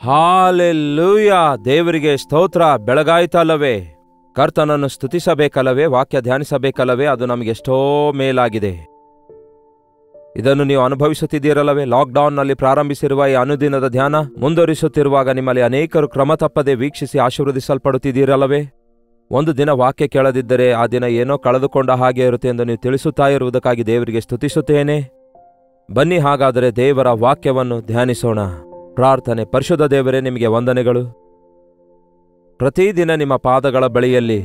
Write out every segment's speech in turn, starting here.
Hallelujah! ದೇವರಿಗೆ ಸ್ತೋತ್ರ. ಬೆಳಗಾಯ್ತಲ್ಲವೇ? ಕರ್ತನನ್ನು ಸ್ತುತಿಸಬೇಕಲ್ಲವೇ? ವಾಕ್ಯ ಧ್ಯಾನಿಸಬೇಕಲ್ಲವೇ? ಅದು ನಮಗೆಷ್ಟೋ ಮೇಲಾಗಿದೆ. ಇದನ್ನು ನೀವು ಅನುಭವಿಸುತ್ತಿದ್ದೀರಲ್ಲವೇ? ಲಾಕ್ಡೌನ್ನಲ್ಲಿ ಪ್ರಾರಂಭಿಸಿರುವ ಈ ಅನುದಿನದ ಧ್ಯಾನ ಮುಂದುವರಿಸುತ್ತಿರುವಾಗ ನಿಮ್ಮಲ್ಲಿ ಅನೇಕರು ಕ್ರಮ ತಪ್ಪದೆ ವೀಕ್ಷಿಸಿ ಆಶೀರ್ವದಿಸಲ್ಪಡುತ್ತಿದ್ದೀರಲ್ಲವೇ? ಒಂದು ದಿನ ವಾಕ್ಯ ಕೇಳದಿದ್ದರೆ ಆ ದಿನ ಏನೋ ಕಳೆದುಕೊಂಡ ಹಾಗೆ ಇರುತ್ತೆ ಎಂದು ನೀವು ತಿಳಿಸುತ್ತಾ ಇರುವುದಕ್ಕಾಗಿ ದೇವರಿಗೆ ಸ್ತುತಿಸುತ್ತೇನೆ. ಬನ್ನಿ ಹಾಗಾದರೆ ದೇವರ ವಾಕ್ಯವನ್ನು ಧ್ಯಾನಿಸೋಣ. ಪ್ರಾರ್ಥನೆ. ಪರಿಶುದ್ಧ ದೇವರೇ, ನಿಮಗೆ ವಂದನೆಗಳು. ಪ್ರತಿದಿನ ನಿಮ್ಮ ಪಾದಗಳ ಬಳಿಯಲ್ಲಿ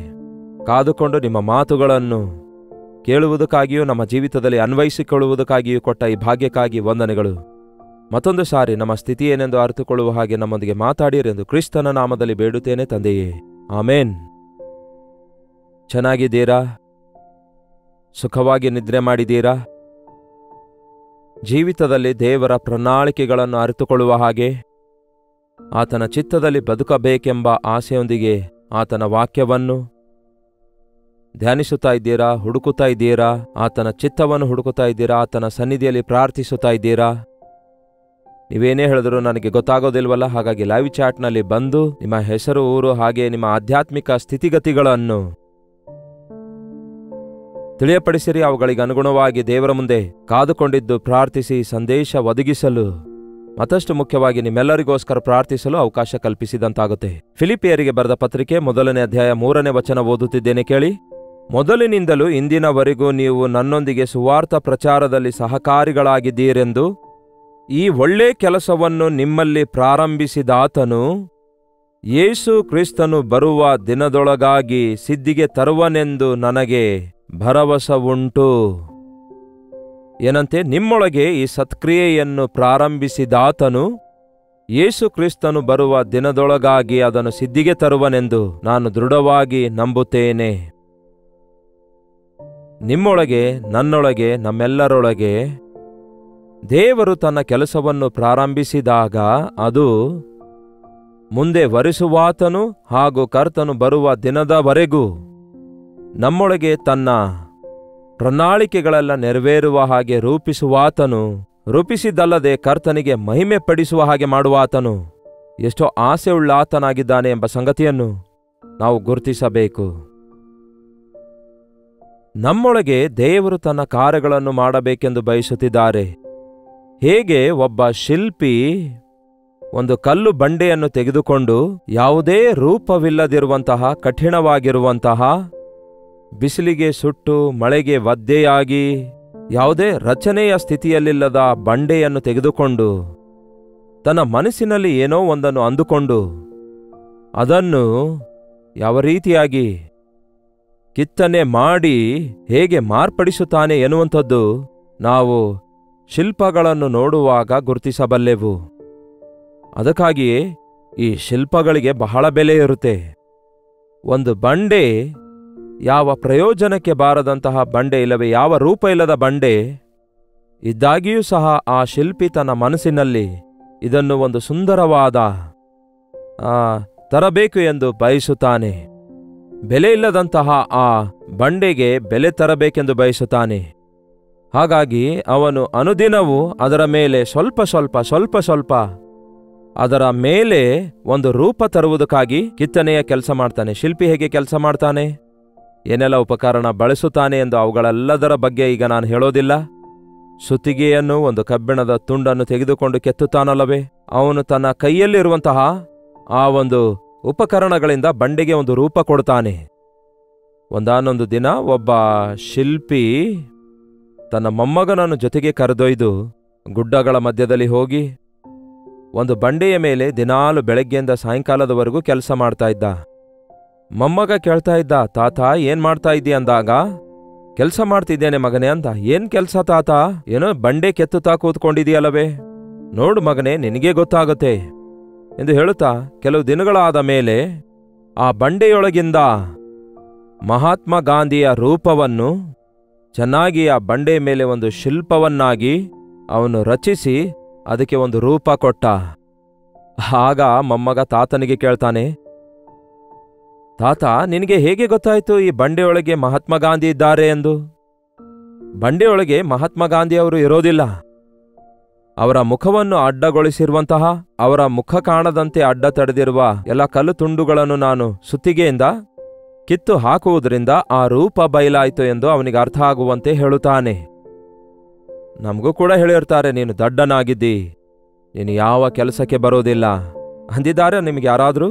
ಕಾದುಕೊಂಡು ನಿಮ್ಮ ಮಾತುಗಳನ್ನು ಕೇಳುವುದಕ್ಕಾಗಿಯೂ ನಮ್ಮ ಜೀವಿತದಲ್ಲಿ ಅನ್ವಯಿಸಿಕೊಳ್ಳುವುದಕ್ಕಾಗಿಯೂ ಕೊಟ್ಟ ಈ ಭಾಗ್ಯಕ್ಕಾಗಿ ವಂದನೆಗಳು. ಮತ್ತೊಂದು ಸಾರಿ ನಮ್ಮ ಸ್ಥಿತಿ ಏನೆಂದು ಅರಿತುಕೊಳ್ಳುವ ಹಾಗೆ ನಮ್ಮೊಂದಿಗೆ ಮಾತಾಡಿರೆಂದು ಕ್ರಿಸ್ತನ ನಾಮದಲ್ಲಿ ಬೇಡುತ್ತೇನೆ ತಂದೆಯೇ, ಆಮೇನ್. ಚೆನ್ನಾಗಿದ್ದೀರಾ? ಸುಖವಾಗಿ ನಿದ್ರೆ ಮಾಡಿದ್ದೀರಾ? ಜೀವಿತದಲ್ಲಿ ದೇವರ ಪ್ರಣಾಳಿಕೆಗಳನ್ನು ಅರಿತುಕೊಳ್ಳುವ ಹಾಗೆ ಆತನ ಚಿತ್ತದಲ್ಲಿ ಬದುಕಬೇಕೆಂಬ ಆಸೆಯೊಂದಿಗೆ ಆತನ ವಾಕ್ಯವನ್ನು ಧ್ಯಾನಿಸುತ್ತಾ ಇದ್ದೀರಾ? ಹುಡುಕುತ್ತಾ ಇದ್ದೀರಾ? ಆತನ ಚಿತ್ತವನ್ನು ಹುಡುಕುತ್ತಾ ಇದ್ದೀರಾ? ಆತನ ಸನ್ನಿಧಿಯಲ್ಲಿ ಪ್ರಾರ್ಥಿಸುತ್ತಾ ಇದ್ದೀರಾ? ನೀವೇನೇ ಹೇಳಿದ್ರು ನನಗೆ ಗೊತ್ತಾಗೋದಿಲ್ವಲ್ಲ, ಹಾಗಾಗಿ ಲೈವ್ ಚಾಟ್ನಲ್ಲಿ ಬಂದು ನಿಮ್ಮ ಹೆಸರು, ಊರು, ಹಾಗೆ ನಿಮ್ಮ ಆಧ್ಯಾತ್ಮಿಕ ಸ್ಥಿತಿಗತಿಗಳನ್ನು ತಿಳಿಯಪಡಿಸಿರಿ. ಅವುಗಳಿಗೆ ಅನುಗುಣವಾಗಿ ದೇವರ ಮುಂದೆ ಕಾದುಕೊಂಡಿದ್ದು ಪ್ರಾರ್ಥಿಸಿ ಸಂದೇಶ ಒದಗಿಸಲು, ಮತ್ತಷ್ಟು ಮುಖ್ಯವಾಗಿ ನಿಮ್ಮೆಲ್ಲರಿಗೋಸ್ಕರ ಪ್ರಾರ್ಥಿಸಲು ಅವಕಾಶ ಕಲ್ಪಿಸಿದಂತಾಗುತ್ತೆ. ಫಿಲಿಪಿಯರಿಗೆ ಬರೆದ ಪತ್ರಿಕೆ 1ನೇ ಅಧ್ಯಾಯ 3ನೇ ವಚನ ಓದುತ್ತಿದ್ದೇನೆ, ಕೇಳಿ. ಮೊದಲಿನಿಂದಲೂ ಇಂದಿನವರೆಗೂ ನೀವು ನನ್ನೊಂದಿಗೆ ಸುವಾರ್ಥ ಪ್ರಚಾರದಲ್ಲಿ ಸಹಕಾರಿಗಳಾಗಿದ್ದೀರೆಂದು, ಈ ಒಳ್ಳೆ ಕೆಲಸವನ್ನು ನಿಮ್ಮಲ್ಲಿ ಪ್ರಾರಂಭಿಸಿದಾತನು ಯೇಸು ಕ್ರಿಸ್ತನು ಬರುವ ದಿನದೊಳಗಾಗಿ ಸಿದ್ಧಿಗೆ ತರುವನೆಂದು ನನಗೆ ಭರವಸವುಂಟು. ಏನಂತೆ? ನಿಮ್ಮೊಳಗೆ ಈ ಸತ್ಕ್ರಿಯೆಯನ್ನು ಪ್ರಾರಂಭಿಸಿದಾತನು ಯೇಸು ಕ್ರಿಸ್ತನು ಬರುವ ದಿನದೊಳಗಾಗಿ ಅದನ್ನು ಸಿದ್ಧಿಗೆ ತರುವನೆಂದು ನಾನು ದೃಢವಾಗಿ ನಂಬುತ್ತೇನೆ. ನಿಮ್ಮೊಳಗೆ, ನನ್ನೊಳಗೆ, ನಮ್ಮೆಲ್ಲರೊಳಗೆ ದೇವರು ತನ್ನ ಕೆಲಸವನ್ನು ಪ್ರಾರಂಭಿಸಿದಾಗ ಅದು ಮುಂದೆ ವರಿಸುವಾತನು ಹಾಗೂ ಕರ್ತನು ಬರುವ ದಿನದವರೆಗೂ ನಮ್ಮೊಳಗೆ ತನ್ನ ಪ್ರಣಾಳಿಕೆಗಳೆಲ್ಲ ನೆರವೇರುವ ಹಾಗೆ ರೂಪಿಸುವಾತನು, ರೂಪಿಸಿದ್ದಲ್ಲದೆ ಕರ್ತನಿಗೆ ಮಹಿಮೆ ಪಡಿಸುವ ಹಾಗೆ ಮಾಡುವಾತನು ಎಷ್ಟೋ ಆಸೆಯುಳ್ಳ ಆತನಾಗಿದ್ದಾನೆ ಎಂಬ ಸಂಗತಿಯನ್ನು ನಾವು ಗುರುತಿಸಬೇಕು. ನಮ್ಮೊಳಗೆ ದೇವರು ತನ್ನ ಕಾರ್ಯಗಳನ್ನು ಮಾಡಬೇಕೆಂದು ಬಯಸುತ್ತಿದ್ದಾರೆ. ಹೇಗೆ ಒಬ್ಬ ಶಿಲ್ಪಿ ಒಂದು ಕಲ್ಲು ಬಂಡೆಯನ್ನು ತೆಗೆದುಕೊಂಡು ಯಾವುದೇ ರೂಪವಿಲ್ಲದಿರುವಂತಹ, ಕಠಿಣವಾಗಿರುವಂತಹ, ಬಿಸಿಲಿಗೆ ಸುಟ್ಟು ಮಳೆಗೆ ಒದ್ದೆಯಾಗಿ ಯಾವುದೇ ರಚನೆಯ ಸ್ಥಿತಿಯಲ್ಲಿಲ್ಲದ ಬಂಡೆಯನ್ನು ತೆಗೆದುಕೊಂಡು ತನ್ನ ಮನಸ್ಸಿನಲ್ಲಿ ಏನೋ ಒಂದನ್ನು ಅಂದುಕೊಂಡು ಅದನ್ನು ಯಾವ ರೀತಿಯಾಗಿ ಕಿತ್ತನೆ ಮಾಡಿ ಹೇಗೆ ಮಾರ್ಪಡಿಸುತ್ತಾನೆ ಎನ್ನುವಂಥದ್ದು ನಾವು ಶಿಲ್ಪಗಳನ್ನು ನೋಡುವಾಗ ಗುರುತಿಸಬಲ್ಲೆವು. ಅದಕ್ಕಾಗಿಯೇ ಈ ಶಿಲ್ಪಗಳಿಗೆ ಬಹಳ ಬೆಲೆ ಇರುತ್ತೆ. ಒಂದು ಬಂಡೆ ಯಾವ ಪ್ರಯೋಜನಕ್ಕೆ ಬಾರದಂತಹ ಬಂಡೆ, ಇಲ್ಲವೇ ಯಾವ ರೂಪ ಇಲ್ಲದ ಬಂಡೆ ಇದ್ದಾಗಿಯೂ ಸಹ ಆ ಶಿಲ್ಪಿ ತನ್ನ ಮನಸ್ಸಿನಲ್ಲಿ ಇದನ್ನು ಒಂದು ಸುಂದರವಾದ ತರಬೇಕು ಎಂದು ಬಯಸುತ್ತಾನೆ. ಬೆಲೆ ಇಲ್ಲದಂತಹ ಆ ಬಂಡೆಗೆ ಬೆಲೆ ತರಬೇಕೆಂದು ಬಯಸುತ್ತಾನೆ. ಹಾಗಾಗಿ ಅವನು ಅನುದಿನವೂ ಅದರ ಮೇಲೆ ಸ್ವಲ್ಪ ಸ್ವಲ್ಪ ಅದರ ಮೇಲೆ ಒಂದು ರೂಪ ತರುವುದಕ್ಕಾಗಿ ಕಿತ್ತನೆಯ ಕೆಲಸ ಮಾಡ್ತಾನೆ. ಶಿಲ್ಪಿ ಹೇಗೆ ಕೆಲಸ ಮಾಡ್ತಾನೆ, ಏನೆಲ್ಲ ಉಪಕರಣ ಬಳಸುತ್ತಾನೆ ಎಂದು ಅವುಗಳೆಲ್ಲದರ ಬಗ್ಗೆ ಈಗ ನಾನು ಹೇಳೋದಿಲ್ಲ. ಸುತ್ತಿಗೆಯನ್ನು, ಒಂದು ಕಬ್ಬಿಣದ ತುಂಡನ್ನು ತೆಗೆದುಕೊಂಡು ಕೆತ್ತುತ್ತಾನಲ್ಲವೇ, ಅವನು ತನ್ನ ಕೈಯಲ್ಲಿರುವಂತಹ ಆ ಒಂದು ಉಪಕರಣಗಳಿಂದ ಬಂಡೆಗೆ ಒಂದು ರೂಪ ಕೊಡ್ತಾನೆ. ಒಂದಾನೊಂದು ದಿನ ಒಬ್ಬ ಶಿಲ್ಪಿ ತನ್ನ ಮೊಮ್ಮಗನನ್ನು ಜೊತೆಗೆ ಕರೆದೊಯ್ದು ಗುಡ್ಡಗಳ ಮಧ್ಯದಲ್ಲಿ ಹೋಗಿ ಒಂದು ಬಂಡೆಯ ಮೇಲೆ ದಿನಾಲು ಬೆಳಗ್ಗೆಯಿಂದ ಸಾಯಂಕಾಲದವರೆಗೂ ಕೆಲಸ ಮಾಡ್ತಾ ಇದ್ದ. ಮೊಮ್ಮಗ ಕೇಳ್ತಾ ಇದ್ದ, ತಾತ ಏನ್ ಮಾಡ್ತಾ ಇದ್ದಿ ಅಂದಾಗ, ಕೆಲಸ ಮಾಡ್ತಿದ್ದೇನೆ ಮಗನೇ ಅಂದ. ಏನ್ ಕೆಲಸ ತಾತ? ಏನೋ ಬಂಡೆ ಕೆತ್ತುತ್ತಾ ಕೂತ್ಕೊಂಡಿದೆಯಲ್ಲವೇ, ನೋಡು ಮಗನೇ ನಿನಗೇ ಗೊತ್ತಾಗುತ್ತೆ ಎಂದು ಹೇಳುತ್ತಾ ಕೆಲವು ದಿನಗಳಾದ ಮೇಲೆ ಆ ಬಂಡೆಯೊಳಗಿಂದ ಮಹಾತ್ಮ ಗಾಂಧಿಯ ರೂಪವನ್ನು ಚೆನ್ನಾಗಿ ಆ ಬಂಡೆಯ ಮೇಲೆ ಒಂದು ಶಿಲ್ಪವನ್ನಾಗಿ ಅವನು ರಚಿಸಿ ಅದಕ್ಕೆ ಒಂದು ರೂಪ ಕೊಟ್ಟ. ಆಗ ಮೊಮ್ಮಗ ತಾತನಿಗೆ ಕೇಳ್ತಾನೆ, ತಾತ ನಿನಗೆ ಹೇಗೆ ಗೊತ್ತಾಯಿತು ಈ ಬಂಡೆಯೊಳಗೆ ಮಹಾತ್ಮ ಗಾಂಧಿ ಇದ್ದಾರೆ ಎಂದು? ಬಂಡೆಯೊಳಗೆ ಮಹಾತ್ಮ ಗಾಂಧಿ ಅವರು ಇರೋದಿಲ್ಲ. ಅವರ ಮುಖವನ್ನು ಅಡ್ಡಗೊಳಿಸಿರುವಂತಹ, ಅವರ ಮುಖ ಕಾಣದಂತೆ ಅಡ್ಡ ತಡೆದಿರುವ ಎಲ್ಲ ಕಲ್ಲು ತುಂಡುಗಳನ್ನು ನಾನು ಸುತ್ತಿಗೆಯಿಂದ ಕಿತ್ತು ಹಾಕುವುದರಿಂದ ಆ ರೂಪ ಬಯಲಾಯಿತು ಎಂದು ಅವನಿಗೆ ಅರ್ಥ ಆಗುವಂತೆ ಹೇಳುತ್ತಾನೆ. ನಮಗೂ ಕೂಡ ಹೇಳಿರ್ತಾರೆ, ನೀನು ದಡ್ಡನಾಗಿದ್ದಿ, ನೀನು ಯಾವ ಕೆಲಸಕ್ಕೆ ಬರೋದಿಲ್ಲ ಅಂದಿದ್ದಾರೆ ನಿಮಗೆ ಯಾರಾದರೂ?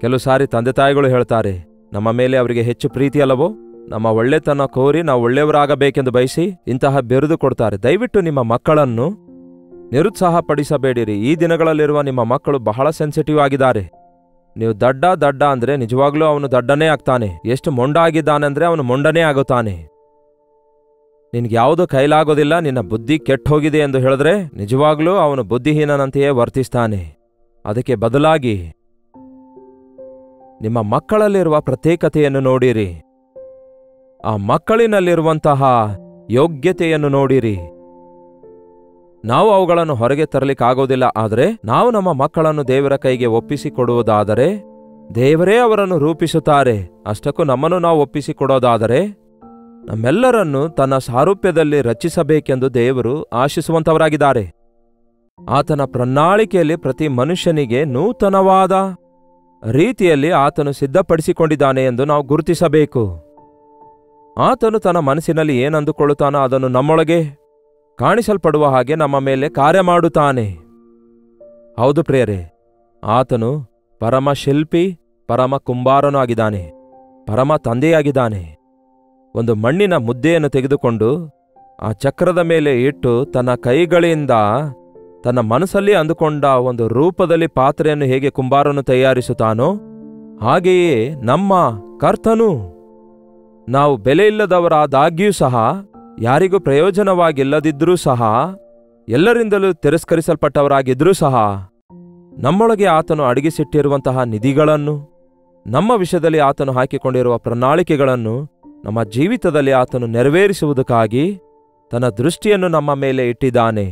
ಕೆಲವು ಸಾರಿ ತಂದೆ ತಾಯಿಗಳು ಹೇಳ್ತಾರೆ, ನಮ್ಮ ಮೇಲೆ ಅವರಿಗೆ ಹೆಚ್ಚು ಪ್ರೀತಿ ಅಲ್ಲವೋ, ನಮ್ಮ ಒಳ್ಳೆತನ ಕೋರಿ ನಾವು ಒಳ್ಳೆಯವರಾಗಬೇಕೆಂದು ಬಯಸಿ ಇಂತಹ ಬಿರುದು ಕೊಡ್ತಾರೆ. ದಯವಿಟ್ಟು ನಿಮ್ಮ ಮಕ್ಕಳನ್ನು ನಿರುತ್ಸಾಹಪಡಿಸಬೇಡಿರಿ. ಈ ದಿನಗಳಲ್ಲಿರುವ ನಿಮ್ಮ ಮಕ್ಕಳು ಬಹಳ ಸೆನ್ಸಿಟಿವ್ ಆಗಿದ್ದಾರೆ. ನೀವು ದಡ್ಡ ದಡ್ಡ ಅಂದರೆ ನಿಜವಾಗ್ಲೂ ಅವನು ದಡ್ಡನೇ ಆಗ್ತಾನೆ. ಎಷ್ಟು ಮೊಂಡ ಆಗಿದ್ದಾನೆಂದ್ರೆ ಅವನು ಮೊಂಡನೇ ಆಗುತ್ತಾನೆ. ನಿನ್ಗೆ ಯಾವುದೂ ಕೈಲಾಗೋದಿಲ್ಲ, ನಿನ್ನ ಬುದ್ಧಿ ಕೆಟ್ಟ ಹೋಗಿದೆ ಎಂದು ಹೇಳಿದ್ರೆ ನಿಜವಾಗ್ಲೂ ಅವನು ಬುದ್ಧಿಹೀನನಂತೆಯೇ ವರ್ತಿಸ್ತಾನೆ. ಅದಕ್ಕೆ ಬದಲಾಗಿ ನಿಮ್ಮ ಮಕ್ಕಳಲ್ಲಿರುವ ಪ್ರತ್ಯೇಕತೆಯನ್ನು ನೋಡಿರಿ, ಆ ಮಕ್ಕಳಿನಲ್ಲಿರುವಂತಹ ಯೋಗ್ಯತೆಯನ್ನು ನೋಡಿರಿ. ನಾವು ಅವುಗಳನ್ನು ಹೊರಗೆ ತರಲಿಕ್ಕಾಗೋದಿಲ್ಲ. ಆದರೆ ನಾವು ನಮ್ಮ ಮಕ್ಕಳನ್ನು ದೇವರ ಕೈಗೆ ಒಪ್ಪಿಸಿಕೊಡುವುದಾದರೆ ದೇವರೇ ಅವರನ್ನು ರೂಪಿಸುತ್ತಾರೆ. ಅಷ್ಟಕ್ಕೂ ನಮ್ಮನ್ನು ನಾವು ಒಪ್ಪಿಸಿಕೊಡೋದಾದರೆ ನಮ್ಮೆಲ್ಲರನ್ನು ತನ್ನ ಸಾರೂಪ್ಯದಲ್ಲಿ ರಚಿಸಬೇಕೆಂದು ದೇವರು ಆಶಿಸುವಂತವರಾಗಿದ್ದಾರೆ. ಆತನ ಪ್ರಣಾಳಿಕೆಯಲ್ಲಿ ಪ್ರತಿ ಮನುಷ್ಯನಿಗೆ ನೂತನವಾದ ರೀತಿಯಲ್ಲಿ ಆತನು ಸಿದ್ಧಪಡಿಸಿಕೊಂಡಿದ್ದಾನೆ ಎಂದು ನಾವು ಗುರುತಿಸಬೇಕು. ಆತನು ತನ್ನ ಮನಸ್ಸಿನಲ್ಲಿ ಏನಂದುಕೊಳ್ಳುತ್ತಾನೋ ಅದನ್ನು ನಮ್ಮೊಳಗೆ ಕಾಣಿಸಲ್ಪಡುವ ಹಾಗೆ ನಮ್ಮ ಮೇಲೆ ಕಾರ್ಯ ಮಾಡುತ್ತಾನೆ. ಹೌದು ಪ್ರಿಯರೇ, ಆತನು ಪರಮ ಶಿಲ್ಪಿ, ಪರಮ ಕುಂಬಾರನೂ ಆಗಿದ್ದಾನೆ, ಪರಮ ತಂದೆಯಾಗಿದ್ದಾನೆ. ಒಂದು ಮಣ್ಣಿನ ಮುದ್ದೆಯನ್ನು ತೆಗೆದುಕೊಂಡು ಆ ಚಕ್ರದ ಮೇಲೆ ಇಟ್ಟು ತನ್ನ ಕೈಗಳಿಂದ ತನ್ನ ಮನಸ್ಸಲ್ಲಿ ಅಂದುಕೊಂಡ ಒಂದು ರೂಪದಲ್ಲಿ ಪಾತ್ರೆಯನ್ನು ಹೇಗೆ ಕುಂಬಾರನು ತಯಾರಿಸುತ್ತಾನೋ ಹಾಗೆಯೇ ನಮ್ಮ ಕರ್ತನು ನಾವು ಬೆಲೆಯಿಲ್ಲದವರಾದಾಗ್ಯೂ ಸಹ, ಯಾರಿಗೂ ಪ್ರಯೋಜನವಾಗಿಲ್ಲದಿದ್ರೂ ಸಹ, ಎಲ್ಲರಿಂದಲೂ ತಿರಸ್ಕರಿಸಲ್ಪಟ್ಟವರಾಗಿದ್ರೂ ಸಹ ನಮ್ಮೊಳಗೆ ಆತನು ಅಡಗಿಸಿಟ್ಟಿರುವಂತಹ ನಿಧಿಗಳನ್ನು, ನಮ್ಮ ವಿಷಯದಲ್ಲಿ ಆತನು ಹಾಕಿಕೊಂಡಿರುವ ಪ್ರಣಾಳಿಕೆಗಳನ್ನು ನಮ್ಮ ಜೀವಿತದಲ್ಲಿ ಆತನು ನೆರವೇರಿಸುವುದಕ್ಕಾಗಿ ತನ್ನ ದೃಷ್ಟಿಯನ್ನು ನಮ್ಮ ಮೇಲೆ ಇಟ್ಟಿದ್ದಾನೆ.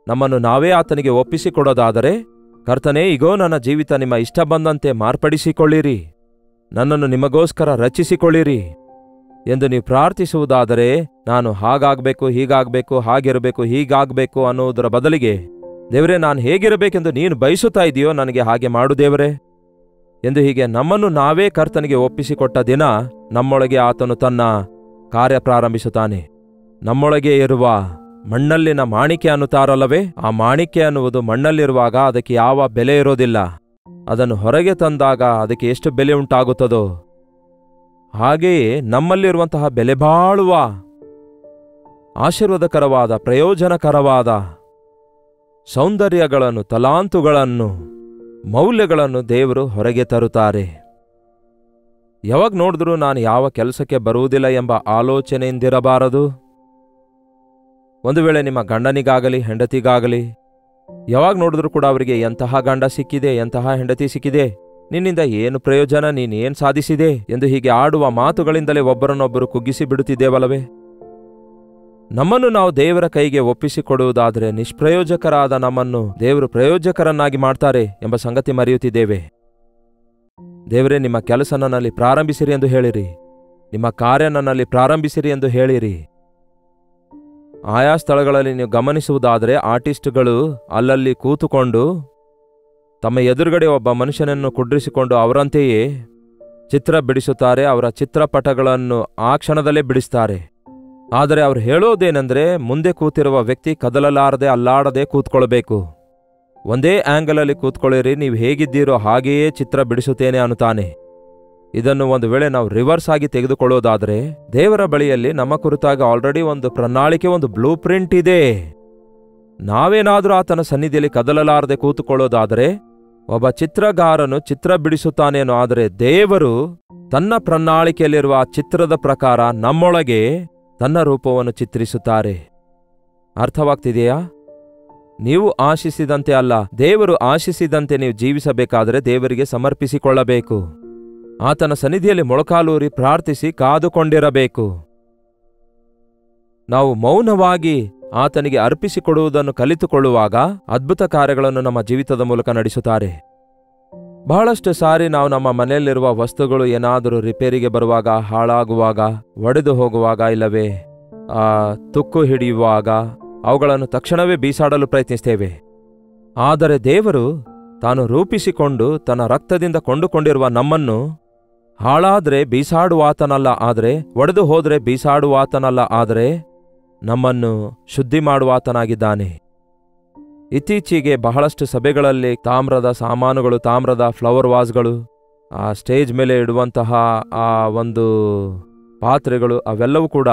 ನಮ್ಮನ್ನು ನಾವೇ ಆತನಿಗೆ ಒಪ್ಪಿಸಿಕೊಡೋದಾದರೆ, ಕರ್ತನೇ, ಇಗೋ ನನ್ನ ಜೀವಿತ ನಿಮ್ಮ ಇಷ್ಟ ಬಂದಂತೆ ಮಾರ್ಪಡಿಸಿಕೊಳ್ಳಿರಿ, ನನ್ನನ್ನು ನಿಮಗೋಸ್ಕರ ರಚಿಸಿಕೊಳ್ಳಿರಿ ಎಂದು ನೀವು ಪ್ರಾರ್ಥಿಸುವುದಾದರೆ, ನಾನು ಹಾಗಾಗಬೇಕು, ಹೀಗಾಗಬೇಕು, ಹಾಗಿರಬೇಕು, ಹೀಗಾಗಬೇಕು ಅನ್ನುವುದರ ಬದಲಿಗೆ, ದೇವರೇ, ನಾನು ಹೇಗಿರಬೇಕೆಂದು ನೀನು ಬಯಸುತ್ತಾ ಇದೆಯೋ ನನಗೆ ಹಾಗೆ ಮಾಡು ದೇವರೇ ಎಂದು ಹೀಗೆ ನಮ್ಮನ್ನು ನಾವೇ ಕರ್ತನಿಗೆ ಒಪ್ಪಿಸಿಕೊಟ್ಟ ದಿನ ನಮ್ಮೊಳಗೆ ಆತನು ತನ್ನ ಕಾರ್ಯ ಪ್ರಾರಂಭಿಸುತ್ತಾನೆ. ನಮ್ಮೊಳಗೆ ಇರುವ ಮಣ್ಣಲ್ಲಿನ ಮಾಣಿಕೆ ಅನ್ನುತ್ತಾರಲ್ಲವೇ, ಆ ಮಾಣಿಕೆ ಅನ್ನುವುದು ಮಣ್ಣಲ್ಲಿರುವಾಗ ಅದಕ್ಕೆ ಯಾವ ಬೆಲೆ ಇರೋದಿಲ್ಲ. ಅದನ್ನು ಹೊರಗೆ ತಂದಾಗ ಅದಕ್ಕೆ ಎಷ್ಟು ಬೆಲೆ ಉಂಟಾಗುತ್ತದೋ ಹಾಗೆಯೇ ನಮ್ಮಲ್ಲಿರುವಂತಹ ಬೆಲೆಬಾಳುವ, ಆಶೀರ್ವಾದಕರವಾದ, ಪ್ರಯೋಜನಕರವಾದ ಸೌಂದರ್ಯಗಳನ್ನು, ತಲಾಂತುಗಳನ್ನು, ಮೌಲ್ಯಗಳನ್ನು ದೇವರು ಹೊರಗೆ ತರುತ್ತಾರೆ. ಯಾವಾಗ ನೋಡಿದ್ರೂ ನಾನು ಯಾವ ಕೆಲಸಕ್ಕೆ ಬರುವುದಿಲ್ಲ ಎಂಬ ಆಲೋಚನೆಯಿಂದಿರಬಾರದು. ಒಂದು ವೇಳೆ ನಿಮ್ಮ ಗಂಡನಿಗಾಗಲಿ ಹೆಂಡತಿಗಾಗಲಿ ಯಾವಾಗ ನೋಡಿದ್ರೂ ಕೂಡ ಅವರಿಗೆ ಎಂತಹ ಗಂಡ ಸಿಕ್ಕಿದೆ, ಎಂತಹ ಹೆಂಡತಿ ಸಿಕ್ಕಿದೆ, ನಿನ್ನಿಂದ ಏನು ಪ್ರಯೋಜನ, ನೀನೇನು ಸಾಧಿಸಿದೆ ಎಂದು ಹೀಗೆ ಆಡುವ ಮಾತುಗಳಿಂದಲೇ ಒಬ್ಬರನ್ನೊಬ್ಬರು ಕುಗ್ಗಿಸಿ ಬಿಡುತ್ತಿದ್ದೇವಲ್ಲವೇ? ನಮ್ಮನ್ನು ನಾವು ದೇವರ ಕೈಗೆ ಒಪ್ಪಿಸಿಕೊಡುವುದಾದರೆ ನಿಷ್ಪ್ರಯೋಜಕರಾದ ನಮ್ಮನ್ನು ದೇವರು ಪ್ರಯೋಜಕರನ್ನಾಗಿ ಮಾಡ್ತಾರೆ ಎಂಬ ಸಂಗತಿ ಮರೆಯುತ್ತಿದ್ದೇವೆ. ದೇವರೇ, ನಿಮ್ಮ ಕೆಲಸ ನನ್ನಲ್ಲಿ ಪ್ರಾರಂಭಿಸಿರಿ ಎಂದು ಹೇಳಿರಿ, ನಿಮ್ಮ ಕಾರ್ಯ ನನ್ನಲ್ಲಿ ಪ್ರಾರಂಭಿಸಿರಿ ಎಂದು ಹೇಳಿರಿ. ಆಯಾ ಸ್ಥಳಗಳಲ್ಲಿ ನೀವು ಗಮನಿಸುವುದಾದರೆ ಆರ್ಟಿಸ್ಟ್ಗಳು ಅಲ್ಲಲ್ಲಿ ಕೂತುಕೊಂಡು ತಮ್ಮ ಎದುರುಗಡೆ ಒಬ್ಬ ಮನುಷ್ಯನನ್ನು ಕುಡ್ರಿಸಿಕೊಂಡು ಅವರಂತೆಯೇ ಚಿತ್ರ ಬಿಡಿಸುತ್ತಾರೆ. ಅವರ ಚಿತ್ರಪಟಗಳನ್ನು ಆ ಕ್ಷಣದಲ್ಲೇ ಬಿಡಿಸ್ತಾರೆ. ಆದರೆ ಅವರು ಹೇಳೋದೇನೆಂದರೆ, ಮುಂದೆ ಕೂತಿರುವ ವ್ಯಕ್ತಿ ಕದಲಲಾರದೆ ಅಲ್ಲಾಡದೆ ಕೂತ್ಕೊಳ್ಬೇಕು, ಒಂದೇ ಆ್ಯಂಗಲಲ್ಲಿ ಕೂತ್ಕೊಳ್ಳಿರಿ, ನೀವು ಹೇಗಿದ್ದೀರೋ ಹಾಗೆಯೇ ಚಿತ್ರ ಬಿಡಿಸುತ್ತೇನೆ ಅನ್ನುತ್ತಾನೆ. ಇದನ್ನು ಒಂದು ವೇಳೆ ನಾವು ರಿವರ್ಸ್ ಆಗಿ ತೆಗೆದುಕೊಳ್ಳೋದಾದರೆ, ದೇವರ ಬಳಿಯಲ್ಲಿ ನಮ್ಮ ಕುರಿತಾಗಿ ಆಲ್ರೆಡಿ ಒಂದು ಪ್ರಣಾಳಿಕೆ, ಒಂದು ಬ್ಲೂ ಪ್ರಿಂಟ್ ಇದೆ. ನಾವೇನಾದರೂ ಆತನ ಸನ್ನಿಧಿಯಲ್ಲಿ ಕದಲಲಾರದೆ ಕೂತುಕೊಳ್ಳೋದಾದರೆ, ಒಬ್ಬ ಚಿತ್ರಗಾರನು ಚಿತ್ರ ಬಿಡಿಸುತ್ತಾನೇನೋ, ಆದರೆ ದೇವರು ತನ್ನ ಪ್ರಣಾಳಿಕೆಯಲ್ಲಿರುವ ಆ ಚಿತ್ರದ ಪ್ರಕಾರ ನಮ್ಮೊಳಗೆ ತನ್ನ ರೂಪವನ್ನು ಚಿತ್ರಿಸುತ್ತಾರೆ. ಅರ್ಥವಾಗ್ತಿದೆಯಾ? ನೀವು ಆಶಿಸಿದಂತೆ ಅಲ್ಲ, ದೇವರು ಆಶಿಸಿದಂತೆ ನೀವು ಜೀವಿಸಬೇಕಾದರೆ ದೇವರಿಗೆ ಸಮರ್ಪಿಸಿಕೊಳ್ಳಬೇಕು. ಆತನ ಸನ್ನಿಧಿಯಲ್ಲಿ ಮೊಳಕಾಲೂರಿ ಪ್ರಾರ್ಥಿಸಿ ಕಾದುಕೊಂಡಿರಬೇಕು. ನಾವು ಮೌನವಾಗಿ ಆತನಿಗೆ ಅರ್ಪಿಸಿಕೊಡುವುದನ್ನು ಕಲಿತುಕೊಳ್ಳುವಾಗ ಅದ್ಭುತ ಕಾರ್ಯಗಳನ್ನು ನಮ್ಮ ಜೀವಿತದ ಮೂಲಕ ನಡೆಸುತ್ತಾರೆ. ಬಹಳಷ್ಟು ಸಾರಿ ನಾವು ನಮ್ಮ ಮನೆಯಲ್ಲಿರುವ ವಸ್ತುಗಳು ಏನಾದರೂ ರಿಪೇರಿಗೆ ಬರುವಾಗ, ಹಾಳಾಗುವಾಗ, ಒಡೆದು ಹೋಗುವಾಗ, ಇಲ್ಲವೇ ತುಕ್ಕು ಹಿಡಿಯುವಾಗ ಅವುಗಳನ್ನು ತಕ್ಷಣವೇ ಬೀಸಾಡಲು ಪ್ರಯತ್ನಿಸ್ತೇವೆ. ಆದರೆ ದೇವರು ತಾನು ರೂಪಿಸಿಕೊಂಡು ತನ್ನ ರಕ್ತದಿಂದ ಕೊಂಡುಕೊಂಡಿರುವ ನಮ್ಮನ್ನು ಹಾಳಾದ್ರೆ ಬೀಸಾಡುವಾತನಲ್ಲ, ಆದರೆ ಒಡೆದು ಹೋದ್ರೆ ಬೀಸಾಡುವಾತನಲ್ಲ, ಆದರೆ ನಮ್ಮನ್ನು ಶುದ್ಧಿ ಮಾಡುವಾತನಾಗಿದ್ದಾನೆ. ಇತ್ತೀಚೆಗೆ ಬಹಳಷ್ಟು ಸಭೆಗಳಲ್ಲಿ ತಾಮ್ರದ ಸಾಮಾನುಗಳು, ತಾಮ್ರದ ಫ್ಲವರ್ ವಾಸ್ಗಳು, ಆ ಸ್ಟೇಜ್ ಮೇಲೆ ಇಡುವಂತಹ ಆ ಒಂದು ಪಾತ್ರೆಗಳು, ಅವೆಲ್ಲವೂ ಕೂಡ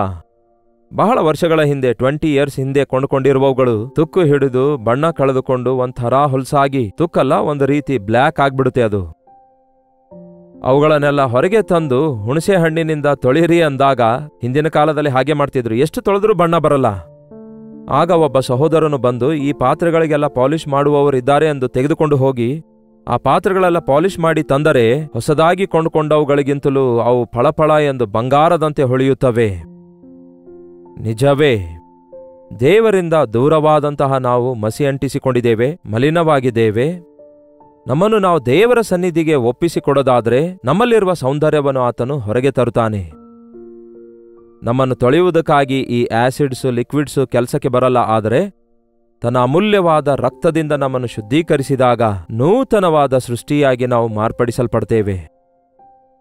ಬಹಳ ವರ್ಷಗಳ ಹಿಂದೆ 20 ಇಯರ್ಸ್ ಹಿಂದೆ ಕೊಂಡುಕೊಂಡಿರುವವುಗಳು ತುಕ್ಕು ಹಿಡಿದು ಬಣ್ಣ ಕಳೆದುಕೊಂಡು ಒಂಥರ ಹೊಲಸಾಗಿ, ತುಕ್ಕಲ್ಲ, ಒಂದು ರೀತಿ ಬ್ಲ್ಯಾಕ್ ಆಗ್ಬಿಡುತ್ತೆ ಅದು. ಅವುಗಳನ್ನೆಲ್ಲ ಹೊರಗೆ ತಂದು ಹುಣಸೆ ಹಣ್ಣಿನಿಂದ ತೊಳಿರಿ ಅಂದಾಗ ಹಿಂದಿನ ಕಾಲದಲ್ಲಿ ಹಾಗೆ ಮಾಡ್ತಿದ್ರು. ಎಷ್ಟು ತೊಳೆದ್ರೂ ಬಣ್ಣ ಬರಲ್ಲ. ಆಗ ಒಬ್ಬ ಸಹೋದರನು ಬಂದು ಈ ಪಾತ್ರೆಗಳಿಗೆಲ್ಲ ಪಾಲಿಷ್ ಮಾಡುವವರಿದ್ದಾರೆ ಎಂದು ತೆಗೆದುಕೊಂಡು ಹೋಗಿ ಆ ಪಾತ್ರೆಗಳೆಲ್ಲ ಪಾಲಿಷ್ ಮಾಡಿ ತಂದರೆ ಹೊಸದಾಗಿ ಕೊಂಡುಕೊಂಡವುಗಳಿಗಿಂತಲೂ ಅವು ಫಳಫಳ ಎಂದು ಬಂಗಾರದಂತೆ ಹೊಳೆಯುತ್ತವೆ. ನಿಜವೇ, ದೇವರಿಂದ ದೂರವಾದಂತಹ ನಾವು ಮಸಿ ಅಂಟಿಸಿಕೊಂಡಿದ್ದೇವೆ, ಮಲಿನವಾಗಿದ್ದೇವೆ. ನಮ್ಮನ್ನು ನಾವು ದೇವರ ಸನ್ನಿಧಿಗೆ ಒಪ್ಪಿಸಿಕೊಡೋದಾದ್ರೆ ನಮ್ಮಲ್ಲಿರುವ ಸೌಂದರ್ಯವನ್ನು ಆತನು ಹೊರಗೆ ತರುತ್ತಾನೆ. ನಮ್ಮನ್ನು ತೊಳೆಯುವುದಕ್ಕಾಗಿ ಈ ಆಸಿಡ್ಸು, ಲಿಕ್ವಿಡ್ಸು ಕೆಲಸಕ್ಕೆ ಬರಲ್ಲ. ಆದರೆ ತನ್ನ ಅಮೂಲ್ಯವಾದ ರಕ್ತದಿಂದ ನಮ್ಮನ್ನು ಶುದ್ಧೀಕರಿಸಿದಾಗ ನೂತನವಾದ ಸೃಷ್ಟಿಯಾಗಿ ನಾವು ಮಾರ್ಪಡಿಸಲ್ಪಡ್ತೇವೆ.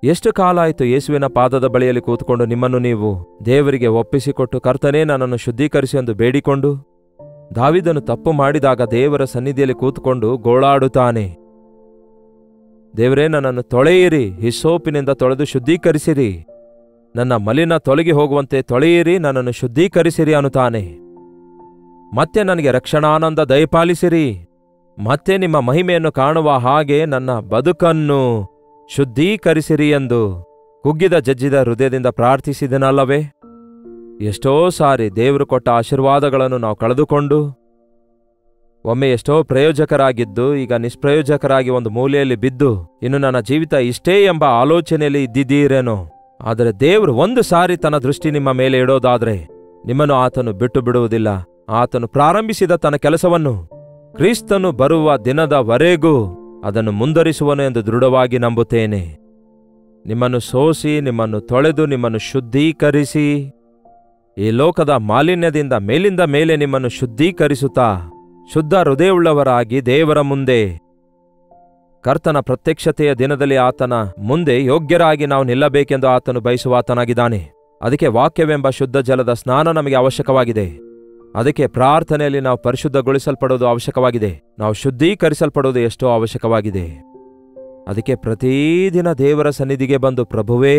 ಎಷ್ಟು ಕಾಲ ಆಯಿತು ಯೇಸುವಿನ ಪಾದದ ಬಳಿಯಲ್ಲಿ ಕೂತ್ಕೊಂಡು ನಿಮ್ಮನ್ನು ನೀವು ದೇವರಿಗೆ ಒಪ್ಪಿಸಿಕೊಟ್ಟು, ಕರ್ತನೇ ನನ್ನನ್ನು ಶುದ್ಧೀಕರಿಸಿ ಎಂದು ಬೇಡಿಕೊಂಡು? ದಾವೀದನು ತಪ್ಪು ಮಾಡಿದಾಗ ದೇವರ ಸನ್ನಿಧಿಯಲ್ಲಿ ಕೂತ್ಕೊಂಡು ಗೋಳಾಡುತ್ತಾನೆ, ದೇವರೇ ನನ್ನನ್ನು ತೊಳೆಯಿರಿ, ಹಿಸ್ಸೋಪಿನಿಂದ ತೊಳೆದು ಶುದ್ಧೀಕರಿಸಿರಿ, ನನ್ನ ಮಲಿನ ತೊಲಗಿ ಹೋಗುವಂತೆ ತೊಳೆಯಿರಿ, ನನ್ನನ್ನು ಶುದ್ಧೀಕರಿಸಿರಿ ಅನ್ನುತ್ತಾನೆ. ಮತ್ತೆ ನನಗೆ ರಕ್ಷಣಾನಂದ ದಯಪಾಲಿಸಿರಿ, ಮತ್ತೆ ನಿಮ್ಮ ಮಹಿಮೆಯನ್ನು ಕಾಣುವ ಹಾಗೆ ನನ್ನ ಬದುಕನ್ನು ಶುದ್ಧೀಕರಿಸಿರಿ ಎಂದು ಕುಗ್ಗಿದ ಜಜ್ಜಿದ ಹೃದಯದಿಂದ ಪ್ರಾರ್ಥಿಸಿದನಲ್ಲವೇ? ಎಷ್ಟೋ ಸಾರಿ ದೇವರು ಕೊಟ್ಟ ಆಶೀರ್ವಾದಗಳನ್ನು ನಾವು ಕಳೆದುಕೊಂಡು, ಒಮ್ಮೆ ಎಷ್ಟೋ ಪ್ರಯೋಜಕರಾಗಿದ್ದು ಈಗ ನಿಷ್ಪ್ರಯೋಜಕರಾಗಿ ಒಂದು ಮೂಲೆಯಲ್ಲಿ ಬಿದ್ದು ಇನ್ನು ನನ್ನ ಜೀವಿತ ಇಷ್ಟೇ ಎಂಬ ಆಲೋಚನೆಯಲ್ಲಿ ಇದ್ದಿದ್ದೀರೇನೋ. ಆದರೆ ದೇವರು ಒಂದು ಸಾರಿ ತನ್ನ ದೃಷ್ಟಿ ನಿಮ್ಮ ಮೇಲೆ ಇಡೋದಾದ್ರೆ ನಿಮ್ಮನ್ನು ಆತನು ಬಿಟ್ಟು ಬಿಡುವುದಿಲ್ಲ. ಆತನು ಪ್ರಾರಂಭಿಸಿದ ತನ್ನ ಕೆಲಸವನ್ನು ಕ್ರಿಸ್ತನು ಬರುವ ದಿನದವರೆಗೂ ಅದನ್ನು ಮುಂದುವರಿಸುವನು ಎಂದು ದೃಢವಾಗಿ ನಂಬುತ್ತೇನೆ. ನಿಮ್ಮನ್ನು ಸೋಸಿ, ನಿಮ್ಮನ್ನು ತೊಳೆದು, ನಿಮ್ಮನ್ನು ಶುದ್ಧೀಕರಿಸಿ, ಈ ಲೋಕದ ಮಾಲಿನ್ಯದಿಂದ ಮೇಲಿಂದ ಮೇಲೆ ನಿಮ್ಮನ್ನು ಶುದ್ಧೀಕರಿಸುತ್ತಾ ಶುದ್ಧ ಹೃದಯವುಳ್ಳವರಾಗಿ ದೇವರ ಮುಂದೆ ಕರ್ತನ ಪ್ರತ್ಯಕ್ಷತೆಯ ದಿನದಲ್ಲಿ ಆತನ ಮುಂದೆ ಯೋಗ್ಯರಾಗಿ ನಾವು ನಿಲ್ಲಬೇಕೆಂದು ಆತನು ಬಯಸುವಾತನಾಗಿದ್ದಾನೆ. ಅದಕ್ಕೆ ವಾಕ್ಯವೆಂಬ ಶುದ್ಧ ಜಲದ ಸ್ನಾನ ನಮಗೆ ಅವಶ್ಯಕವಾಗಿದೆ. ಅದಕ್ಕೆ ಪ್ರಾರ್ಥನೆಯಲ್ಲಿ ನಾವು ಪರಿಶುದ್ಧಗೊಳಿಸಲ್ಪಡೋದು ಅವಶ್ಯಕವಾಗಿದೆ. ನಾವು ಶುದ್ಧೀಕರಿಸಲ್ಪಡೋದು ಎಷ್ಟೋ ಅವಶ್ಯಕವಾಗಿದೆ. ಅದಕ್ಕೆ ಪ್ರತಿದಿನ ದೇವರ ಸನ್ನಿಧಿಗೆ ಬಂದು, ಪ್ರಭುವೇ,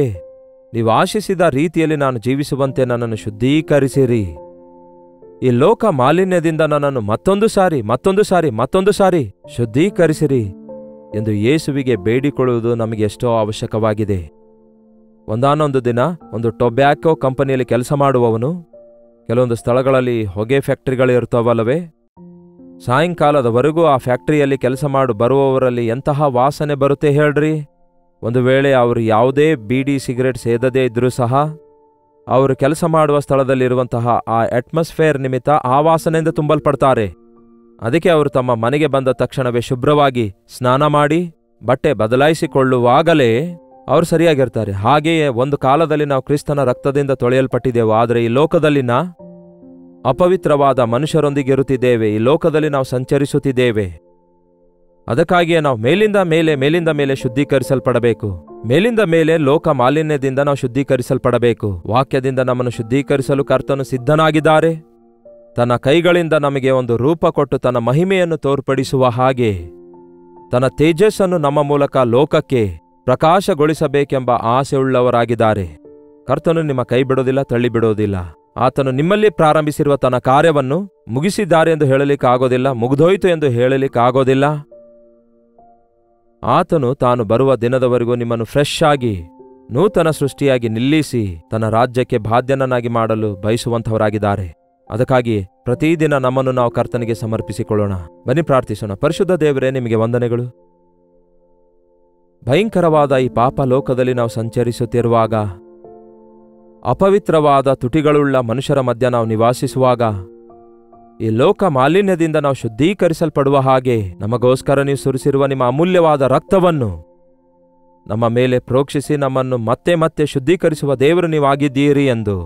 ನೀವು ಆಶಿಸಿದ ರೀತಿಯಲ್ಲಿ ನಾನು ಜೀವಿಸುವಂತೆ ನನ್ನನ್ನು ಶುದ್ಧೀಕರಿಸಿರಿ. ಈ ಲೋಕ ಮಾಲಿನ್ಯದಿಂದ ನನ್ನನ್ನು ಮತ್ತೊಂದು ಸಾರಿ ಶುದ್ಧೀಕರಿಸಿರಿ ಎಂದು ಯೇಸುವಿಗೆ ಬೇಡಿಕೊಳ್ಳುವುದು ನಮಗೆ ಎಷ್ಟೋ ಅವಶ್ಯಕವಾಗಿದೆ. ಒಂದಾನೊಂದು ದಿನ ಒಂದು ಟೊಬ್ಯಾಕೋ ಕಂಪನಿಯಲ್ಲಿ ಕೆಲಸ ಮಾಡುವವನು, ಕೆಲವೊಂದು ಸ್ಥಳಗಳಲ್ಲಿ ಹೊಗೆ ಫ್ಯಾಕ್ಟರಿಗಳಿರ್ತಾವಲ್ಲವೇ, ಸಾಯಂಕಾಲದವರೆಗೂ ಆ ಫ್ಯಾಕ್ಟರಿಯಲ್ಲಿ ಕೆಲಸ ಮಾಡು ಬರುವವರಲ್ಲಿ ಎಂತಹ ವಾಸನೆ ಬರುತ್ತೆ ಹೇಳ್ರಿ. ಒಂದು ವೇಳೆ ಅವರು ಯಾವುದೇ ಬೀಡಿ ಸಿಗರೆಟ್ ಸೇದದೇ ಇದ್ರೂ ಸಹ ಅವರು ಕೆಲಸ ಮಾಡುವ ಸ್ಥಳದಲ್ಲಿರುವಂತಹ ಆ ಅಟ್ಮಾಸ್ಫಿಯರ್ ನಿಮಿತ್ತ ಆ ವಾಸನೆಯಿಂದ ತುಂಬಲ್ಪಡ್ತಾರೆ. ಅದಕ್ಕೆ ಅವರು ತಮ್ಮ ಮನೆಗೆ ಬಂದ ತಕ್ಷಣವೇ ಶುಭ್ರವಾಗಿ ಸ್ನಾನ ಮಾಡಿ ಬಟ್ಟೆ ಬದಲಾಯಿಸಿಕೊಳ್ಳುವಾಗಲೇ ಅವರು ಸರಿಯಾಗಿರ್ತಾರೆ. ಹಾಗೆಯೇ ಒಂದು ಕಾಲದಲ್ಲಿ ನಾವು ಕ್ರಿಸ್ತನ ರಕ್ತದಿಂದ ತೊಳೆಯಲ್ಪಟ್ಟಿದ್ದೆವು. ಆದರೆ ಈ ಲೋಕದಲ್ಲಿನ ಅಪವಿತ್ರವಾದ ಮನುಷ್ಯರೊಂದಿಗೆ ಇರುತ್ತಿದ್ದೇವೆ. ಈ ಲೋಕದಲ್ಲಿ ನಾವು ಸಂಚರಿಸುತ್ತಿದ್ದೇವೆ. ಅದಕ್ಕಾಗಿಯೇ ನಾವು ಮೇಲಿಂದ ಮೇಲೆ ಶುದ್ಧೀಕರಿಸಲ್ಪಡಬೇಕು. ಮೇಲಿಂದ ಮೇಲೆ ಲೋಕ ಮಾಲಿನ್ಯದಿಂದ ನಾವು ಶುದ್ಧೀಕರಿಸಲ್ಪಡಬೇಕು. ವಾಕ್ಯದಿಂದ ನಮ್ಮನ್ನು ಶುದ್ಧೀಕರಿಸಲು ಕರ್ತನು ಸಿದ್ಧನಾಗಿದ್ದಾರೆ. ತನ್ನ ಕೈಗಳಿಂದ ನಮಗೆ ಒಂದು ರೂಪ ಕೊಟ್ಟು ತನ್ನ ಮಹಿಮೆಯನ್ನು ತೋರ್ಪಡಿಸುವ ಹಾಗೆ ತನ್ನ ತೇಜಸ್ಸನ್ನು ನಮ್ಮ ಮೂಲಕ ಲೋಕಕ್ಕೆ ಪ್ರಕಾಶಗೊಳಿಸಬೇಕೆಂಬ ಆಸೆಯುಳ್ಳವರಾಗಿದ್ದಾರೆ. ಕರ್ತನು ನಿಮ್ಮ ಕೈ ಬಿಡೋದಿಲ್ಲ, ತಳ್ಳಿಬಿಡೋದಿಲ್ಲ. ಆತನು ನಿಮ್ಮಲ್ಲಿ ಪ್ರಾರಂಭಿಸಿರುವ ತನ್ನ ಕಾರ್ಯವನ್ನು ಮುಗಿಸಿದ್ದಾರೆ ಎಂದು ಹೇಳಲಿಕ್ಕಾಗೋದಿಲ್ಲ, ಮುಗಿದೋಯ್ತು ಎಂದು ಹೇಳಲಿಕ್ಕಾಗೋದಿಲ್ಲ. ಆತನು ತಾನು ಬರುವ ದಿನದವರೆಗೂ ನಿಮ್ಮನ್ನು ಫ್ರೆಶ್ ಆಗಿ ನೂತನ ಸೃಷ್ಟಿಯಾಗಿ ನಿಲ್ಲಿಸಿ ತನ್ನ ರಾಜ್ಯಕ್ಕೆ ಬಾಧ್ಯನನ್ನಾಗಿ ಮಾಡಲು ಬಯಸುವಂಥವರಾಗಿದ್ದಾರೆ. ಅದಕ್ಕಾಗಿ ಪ್ರತಿದಿನ ನಮ್ಮನ್ನು ನಾವು ಕರ್ತನಿಗೆ ಸಮರ್ಪಿಸಿಕೊಳ್ಳೋಣ. ಬನ್ನಿ ಪ್ರಾರ್ಥಿಸೋಣ. ಪರಿಶುದ್ಧ ದೇವರೇ, ನಿಮಗೆ ವಂದನೆಗಳು. ಭಯಂಕರವಾದ ಈ ಪಾಪ ಲೋಕದಲ್ಲಿ ನಾವು ಸಂಚರಿಸುತ್ತಿರುವಾಗ, ಅಪವಿತ್ರವಾದ ತುಟಿಗಳುಳ್ಳ ಮನುಷ್ಯರ ಮಧ್ಯ ನಾವು ನಿವಾಸಿಸುವಾಗ, ಈ ಲೋಕ ಮಾಲಿನ್ಯದಿಂದ ನಾವು ಶುದ್ಧೀಕರಿಸಲ್ಪಡುವ ಹಾಗೆ ನಮಗೋಸ್ಕರ ನೀವು ಸುರಿಸಿರುವ ನಿಮ್ಮ ಅಮೂಲ್ಯವಾದ ರಕ್ತವನ್ನು ನಮ್ಮ ಮೇಲೆ ಪ್ರೋಕ್ಷಿಸಿ ನಮ್ಮನ್ನು ಮತ್ತೆ ಮತ್ತೆ ಶುದ್ಧೀಕರಿಸುವ ದೇವರು ನೀವಾಗಿದ್ದೀರಿ ಎಂದು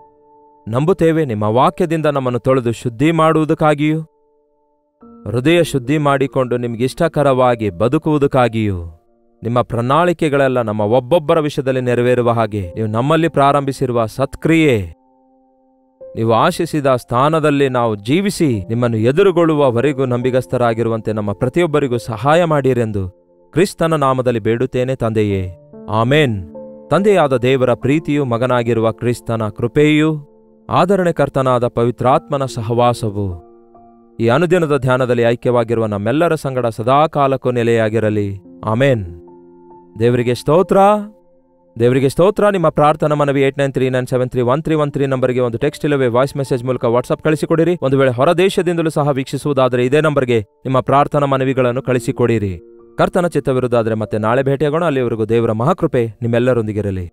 ನಂಬುತ್ತೇವೆ ನಿಮ್ಮ ವಾಕ್ಯದಿಂದ ನಮ್ಮನ್ನು ತೊಳೆದು ಶುದ್ಧಿ ಮಾಡುವುದಕ್ಕಾಗಿಯೂ ಹೃದಯ ಶುದ್ಧಿ ಮಾಡಿಕೊಂಡು ನಿಮಗಿಷ್ಟಕರವಾಗಿ ಬದುಕುವುದಕ್ಕಾಗಿಯೂ ನಿಮ್ಮ ಪ್ರಣಾಳಿಕೆಗಳೆಲ್ಲ ನಮ್ಮ ಒಬ್ಬೊಬ್ಬರ ವಿಷಯದಲ್ಲಿ ನೆರವೇರುವ ಹಾಗೆ ನೀವು ನಮ್ಮಲ್ಲಿ ಪ್ರಾರಂಭಿಸಿರುವ ಸತ್ಕ್ರಿಯೆ ನೀವು ಆಶಿಸಿದ ಸ್ಥಾನದಲ್ಲಿ ನಾವು ಜೀವಿಸಿ ನಿಮ್ಮನ್ನು ಎದುರುಗೊಳ್ಳುವವರೆಗೂ ನಂಬಿಗಸ್ತರಾಗಿರುವಂತೆ ನಮ್ಮ ಪ್ರತಿಯೊಬ್ಬರಿಗೂ ಸಹಾಯ ಮಾಡಿರೆಂದು ಕ್ರಿಸ್ತನ ನಾಮದಲ್ಲಿ ಬೇಡುತ್ತೇನೆ ತಂದೆಯೇ, ಆಮೇನ್. ತಂದೆಯಾದ ದೇವರ ಪ್ರೀತಿಯೂ ಮಗನಾಗಿರುವ ಕ್ರಿಸ್ತನ ಕೃಪೆಯೂ ಆದರಣೆಕರ್ತನಾದ ಪವಿತ್ರಾತ್ಮನ ಸಹವಾಸವು ಈ ಅನುದಿನದ ಧ್ಯಾನದಲ್ಲಿ ಐಕ್ಯವಾಗಿರುವ ನಮ್ಮೆಲ್ಲರ ಸಂಗಡ ಸದಾಕಾಲಕ್ಕೂ ನೆಲೆಯಾಗಿರಲಿ. ಆಮೇನ್. ದೇವರಿಗೆ ಸ್ತೋತ್ರ, ದೇವರಿಗೆ ಸ್ತೋತ್ರ. ನಿಮ್ಮ ಪ್ರಾರ್ಥನಾ ಮನವಿ 8939731313 ನಂಬರ್ಗೆ ಒಂದು ಟೆಕ್ಸ್ಟ್ ಇಲ್ಲವೇ ವಾಯ್ಸ್ ಮೆಸೇಜ್ ಮೂಲಕ ವಾಟ್ಸ್ಆಪ್ ಕಳಿಸಿಕೊಡಿರಿ. ಒಂದು ವೇಳೆ ಹೊರ ದೇಶದಿಂದಲೂ ಸಹ ವೀಕ್ಷಿಸುವುದಾದರೆ ಇದೇ ನಂಬರ್ಗೆ ನಿಮ್ಮ ಪ್ರಾರ್ಥನಾ ಮನವಿಗಳನ್ನು ಕಳಿಸಿಕೊಡಿರಿ. ಕರ್ತನ ಚಿತ್ತವಿರುವುದಾದರೆ ಮತ್ತೆ ನಾಳೆ ಭೇಟಿಯಾಗೋಣ. ಅಲ್ಲಿವರೆಗೂ ದೇವರ ಮಹಾಕೃಪೆ ನಿಮ್ಮೆಲ್ಲರೊಂದಿಗಿರಲಿ.